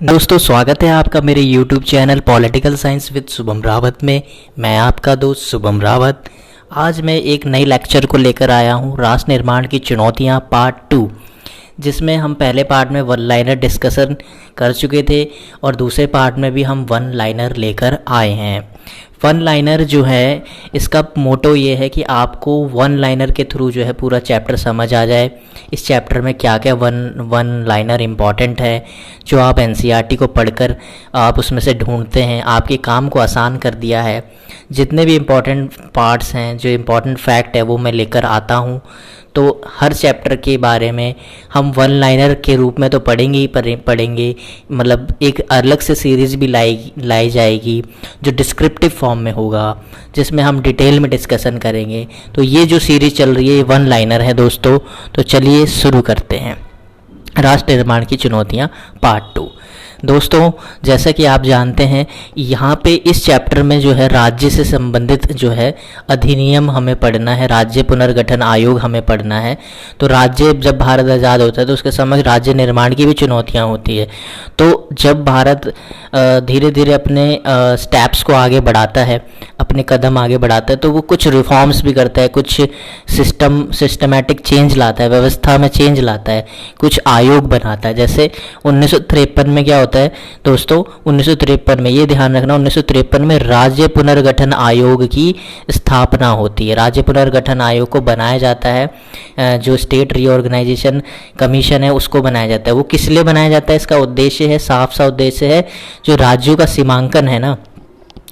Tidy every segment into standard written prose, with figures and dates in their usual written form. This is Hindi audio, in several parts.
दोस्तों स्वागत है आपका मेरे YouTube channel political science with Shubham Rawat में। मैं आपका दोस्त शुभम रावत। आज मैं एक नई लेक्चर को लेकर आया हूँ, राष्ट्र निर्माण की चुनौतियाँ पार्ट 2, जिसमें हम पहले पार्ट में वन लाइनर डिस्कशन कर चुके थे और दूसरे पार्ट में भी हम वन लाइनर लेकर आए हैं। वन लाइनर जो है, इसका मोटो ये है कि आपको वन लाइनर के थ्रू जो है पूरा चैप्टर समझ आ जाए। इस चैप्टर में क्या क्या वन लाइनर इम्पॉर्टेंट है, जो आप एनसीईआरटी को पढ़कर आप उसमें से ढूंढते हैं, आपके काम को आसान कर दिया है। जितने भी इम्पॉर्टेंट पार्ट्स हैं, जो इम्पॉर्टेंट फैक्ट है, वो मैं लेकर आता हूँ। तो हर चैप्टर के बारे में हम वन लाइनर के रूप में तो पढ़ेंगे ही पढ़ेंगे, मतलब एक अलग से सीरीज़ भी लाई जाएगी जो डिस्क्रिप्टिव फॉर्म में होगा, जिसमें हम डिटेल में डिस्कशन करेंगे। तो ये जो सीरीज़ चल रही है ये वन लाइनर है दोस्तों। तो चलिए शुरू करते हैं। राष्ट्र निर्माण की चुनौतियाँ पार्ट 2। दोस्तों जैसा कि आप जानते हैं, यहाँ पे इस चैप्टर में जो है राज्य से संबंधित जो है अधिनियम हमें पढ़ना है, राज्य पुनर्गठन आयोग हमें पढ़ना है। तो राज्य जब भारत आज़ाद होता है तो उसके समक्ष राज्य निर्माण की भी चुनौतियाँ होती है। तो जब भारत धीरे धीरे अपने स्टेप्स को आगे बढ़ाता है, अपने कदम आगे बढ़ाता है, तो वो कुछ रिफॉर्म्स भी करता है, कुछ सिस्टमैटिक चेंज लाता है, व्यवस्था में चेंज लाता है, कुछ आयोग बनाता है। जैसे 1953 में क्या होता है दोस्तों, 1953 में ये ध्यान रखना, 1953 में राज्य पुनर्गठन आयोग की स्थापना होती है। राज्य पुनर्गठन आयोग को बनाया जाता है, जो स्टेट रीऑर्गेनाइजेशन कमीशन है उसको बनाया जाता है। वो किस लिए बनाया जाता है, इसका उद्देश्य है, साफ सा उद्देश्य है, जो राज्यों का सीमांकन है ना,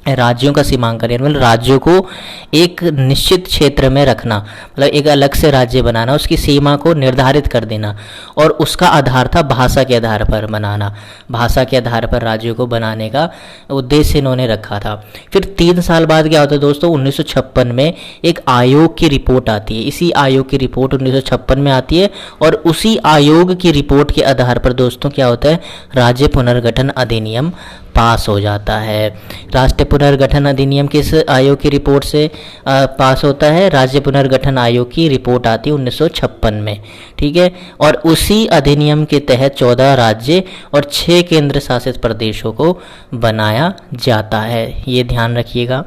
राज्यों का सीमांकन, मतलब राज्यों को एक निश्चित क्षेत्र में रखना, मतलब एक अलग से राज्य बनाना, उसकी सीमा को निर्धारित कर देना। और उसका आधार था भाषा के आधार पर बनाना, भाषा के आधार पर राज्यों को बनाने का उद्देश्य इन्होंने रखा था। फिर 3 साल बाद क्या होता है दोस्तों, 1956 में एक आयोग की रिपोर्ट आती है। इसी आयोग की रिपोर्ट 1956 में आती है और उसी आयोग की रिपोर्ट के आधार पर दोस्तों क्या होता है, राज्य पुनर्गठन अधिनियम पास हो जाता है। राष्ट्रीय पुनर्गठन अधिनियम किस आयोग की रिपोर्ट से पास होता है, राज्य पुनर्गठन आयोग की रिपोर्ट आती है 1956 में, ठीक है। और उसी अधिनियम के तहत 14 राज्य और 6 केंद्र शासित प्रदेशों को बनाया जाता है। ये ध्यान रखिएगा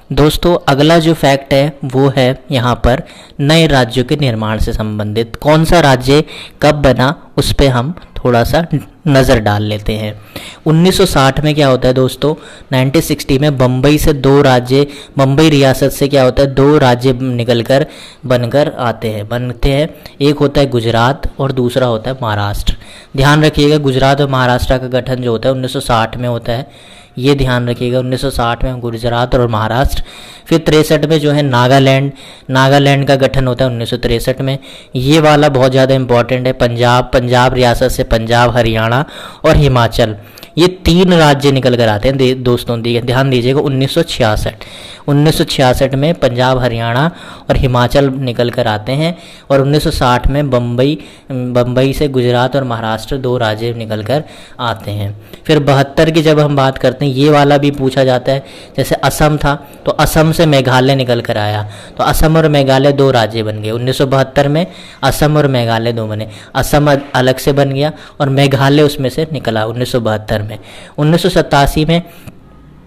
दोस्तों। अगला जो फैक्ट है वो है यहाँ पर नए राज्यों के निर्माण से संबंधित। कौन सा राज्य कब बना उस पर हम थोड़ा सा नज़र डाल लेते हैं। 1960 में क्या होता है दोस्तों, 1960 में बम्बई से 2 राज्य, बम्बई रियासत से क्या होता है, 2 राज्य निकलकर बनते हैं। एक होता है गुजरात और दूसरा होता है महाराष्ट्र। ध्यान रखिएगा, गुजरात और महाराष्ट्र का गठन जो होता है 1960 में होता है। ये ध्यान रखिएगा, 1960 में गुजरात और महाराष्ट्र। फिर 63 में जो है नागालैंड का गठन होता है 1963 में। ये वाला बहुत ज़्यादा इंपॉर्टेंट है। पंजाब रियासत से पंजाब, हरियाणा और हिमाचल, ये 3 राज्य निकल कर आते हैं दोस्तों। ध्यान दीजिएगा, 1966 में पंजाब, हरियाणा और हिमाचल निकल कर आते हैं और 1960 में बम्बई से गुजरात और महाराष्ट्र 2 राज्य निकल कर आते हैं। फिर 72 की जब हम बात करते हैं, ये वाला भी पूछा जाता है। जैसे असम था तो असम से मेघालय निकल कर आया, तो असम और मेघालय 2 राज्य बन गए। 1972 में असम और मेघालय 2 बने, असम अलग से बन गया और मेघालय उसमें से निकला 1972 में। 1987 में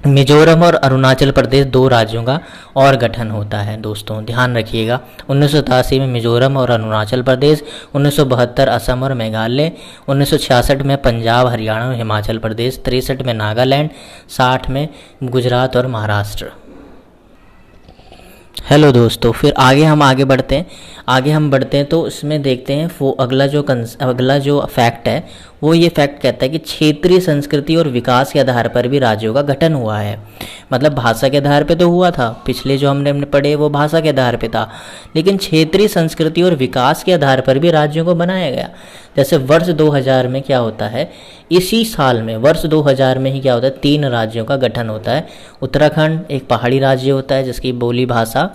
मिजोरम और अरुणाचल प्रदेश 2 राज्यों का और गठन होता है दोस्तों। ध्यान रखिएगा, 1987 में मिजोरम और अरुणाचल प्रदेश, 1972 असम और मेघालय, 1966 में पंजाब, हरियाणा और हिमाचल प्रदेश, 63 में नागालैंड, 60 में गुजरात और महाराष्ट्र। हेलो दोस्तों, फिर आगे बढ़ते हैं तो इसमें देखते हैं वो अगला जो फैक्ट है वो ये फैक्ट कहता है कि क्षेत्रीय संस्कृति और विकास के आधार पर भी राज्यों का गठन हुआ है। मतलब भाषा के आधार पे तो हुआ था, पिछले जो हमने पढ़े वो भाषा के आधार पे था, लेकिन क्षेत्रीय संस्कृति और विकास के आधार पर भी राज्यों को बनाया गया। जैसे वर्ष 2000 में क्या होता है, इसी साल में वर्ष 2000 में ही क्या होता है, 3 राज्यों का गठन होता है। उत्तराखंड एक पहाड़ी राज्य होता है जिसकी बोली भाषा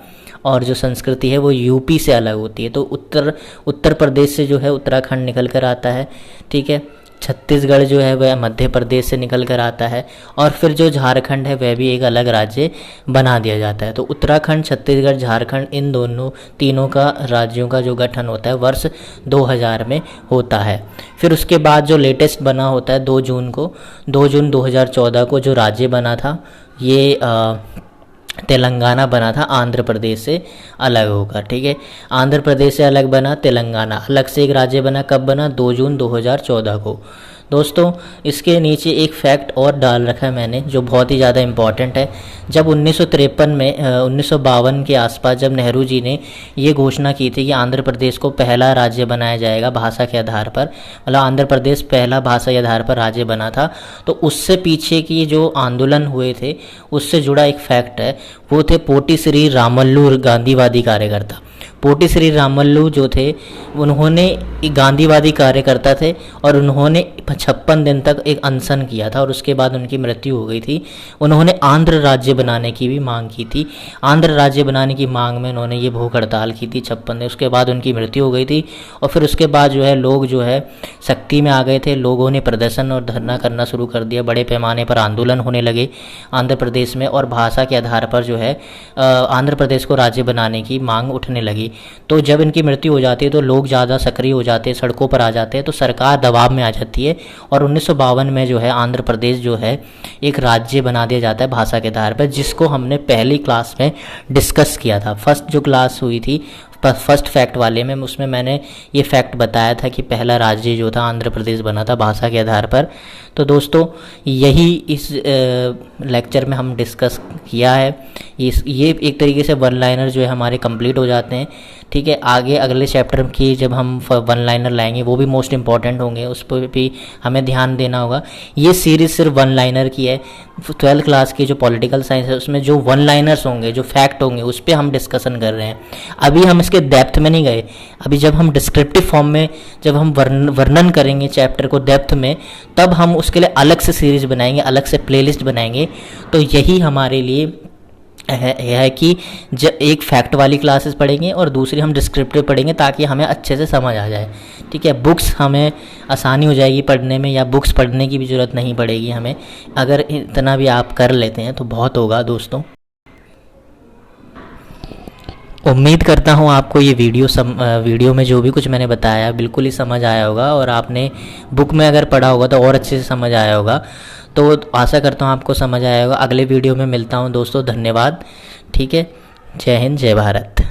और जो संस्कृति है वो यूपी से अलग होती है। तो उत्तर प्रदेश से जो है उत्तराखंड निकल कर आता है, ठीक है। छत्तीसगढ़ जो है वह मध्य प्रदेश से निकल कर आता है, और फिर जो झारखंड है वह भी एक अलग राज्य बना दिया जाता है। तो उत्तराखंड, छत्तीसगढ़, झारखंड, इन तीनों का राज्यों का जो गठन होता है वर्ष 2000 में होता है। फिर उसके बाद जो लेटेस्ट बना होता है 2 जून 2014 को जो राज्य बना था, ये तेलंगाना बना था आंध्र प्रदेश से अलग होकर। ठीक है, आंध्र प्रदेश से अलग बना, तेलंगाना अलग से एक राज्य बना। कब बना? 2 जून 2014 को। दोस्तों, इसके नीचे एक फैक्ट और डाल रखा है मैंने जो बहुत ही ज़्यादा इम्पॉर्टेंट है। जब 1953 में 1952 के आसपास जब नेहरू जी ने ये घोषणा की थी कि आंध्र प्रदेश को पहला राज्य बनाया जाएगा भाषा के आधार पर, मतलब आंध्र प्रदेश पहला भाषा के आधार पर राज्य बना था, तो उससे पीछे की जो आंदोलन हुए थे उससे जुड़ा एक फैक्ट है। वो थे पोटी श्री रामल्लू, गांधीवादी कार्यकर्ता। पोटी श्री रामल्लू जो थे उन्होंने एक गांधीवादी कार्यकर्ता थे और उन्होंने 56 दिन तक एक अनशन किया था और उसके बाद उनकी मृत्यु हो गई थी। उन्होंने आंध्र राज्य बनाने की भी मांग की थी। आंध्र राज्य बनाने की मांग में उन्होंने ये भूख हड़ताल की थी 56 दिन, उसके बाद उनकी मृत्यु हो गई थी। और फिर उसके बाद जो है लोग जो है सख्ती में आ गए थे, लोगों ने प्रदर्शन और धरना करना शुरू कर दिया, बड़े पैमाने पर आंदोलन होने लगे आंध्र प्रदेश में, और भाषा के आधार पर जो है आंध्र प्रदेश को राज्य बनाने की मांग उठने लगी। तो जब इनकी मृत्यु हो जाती है तो लोग ज़्यादा सक्रिय हो जाते हैं, सड़कों पर आ जाते हैं, तो सरकार दबाव में आ जाती है और 1952 में जो है आंध्र प्रदेश जो है एक राज्य बना दिया जाता है भाषा के आधार पर, जिसको हमने पहली क्लास में डिस्कस किया था। फर्स्ट जो क्लास हुई थी फर्स्ट फैक्ट वाले में, उसमें मैंने ये फैक्ट बताया था कि पहला राज्य जो था आंध्र प्रदेश बना था भाषा के आधार पर। तो दोस्तों, यही इस लेक्चर में हम डिस्कस किया है। ये एक तरीके से वन लाइनर जो है हमारे कंप्लीट हो जाते हैं। ठीक है, आगे अगले चैप्टर की जब हम वन लाइनर लाएंगे वो भी मोस्ट इंपॉर्टेंट होंगे, उस पर भी हमें ध्यान देना होगा। ये सीरीज़ सिर्फ वन लाइनर की है। 12th क्लास की जो पॉलिटिकल साइंस है उसमें जो वन लाइनर्स होंगे, जो फैक्ट होंगे, उस पर हम डिस्कशन कर रहे हैं। अभी हम इसके डेप्थ में नहीं गए। अभी जब हम डिस्क्रिप्टिव फॉर्म में जब हम वर्णन करेंगे चैप्टर को डेप्थ में, तब हम उसके लिए अलग से सीरीज़ बनाएंगे, अलग से प्लेलिस्ट बनाएंगे। तो यही हमारे लिए है कि जब एक फैक्ट वाली क्लासेस पढ़ेंगे और दूसरी हम डिस्क्रिप्टिव पढ़ेंगे ताकि हमें अच्छे से समझ आ जाए। ठीक है, बुक्स हमें आसानी हो जाएगी पढ़ने में, या बुक्स पढ़ने की भी ज़रूरत नहीं पड़ेगी हमें। अगर इतना भी आप कर लेते हैं तो बहुत होगा दोस्तों। उम्मीद करता हूँ आपको ये वीडियो में जो भी कुछ मैंने बताया बिल्कुल ही समझ आया होगा, और आपने बुक में अगर पढ़ा होगा तो और अच्छे से समझ आया होगा। तो आशा करता हूँ आपको समझ आया होगा। अगले वीडियो में मिलता हूँ दोस्तों। धन्यवाद। ठीक है, जय हिंद, जय भारत।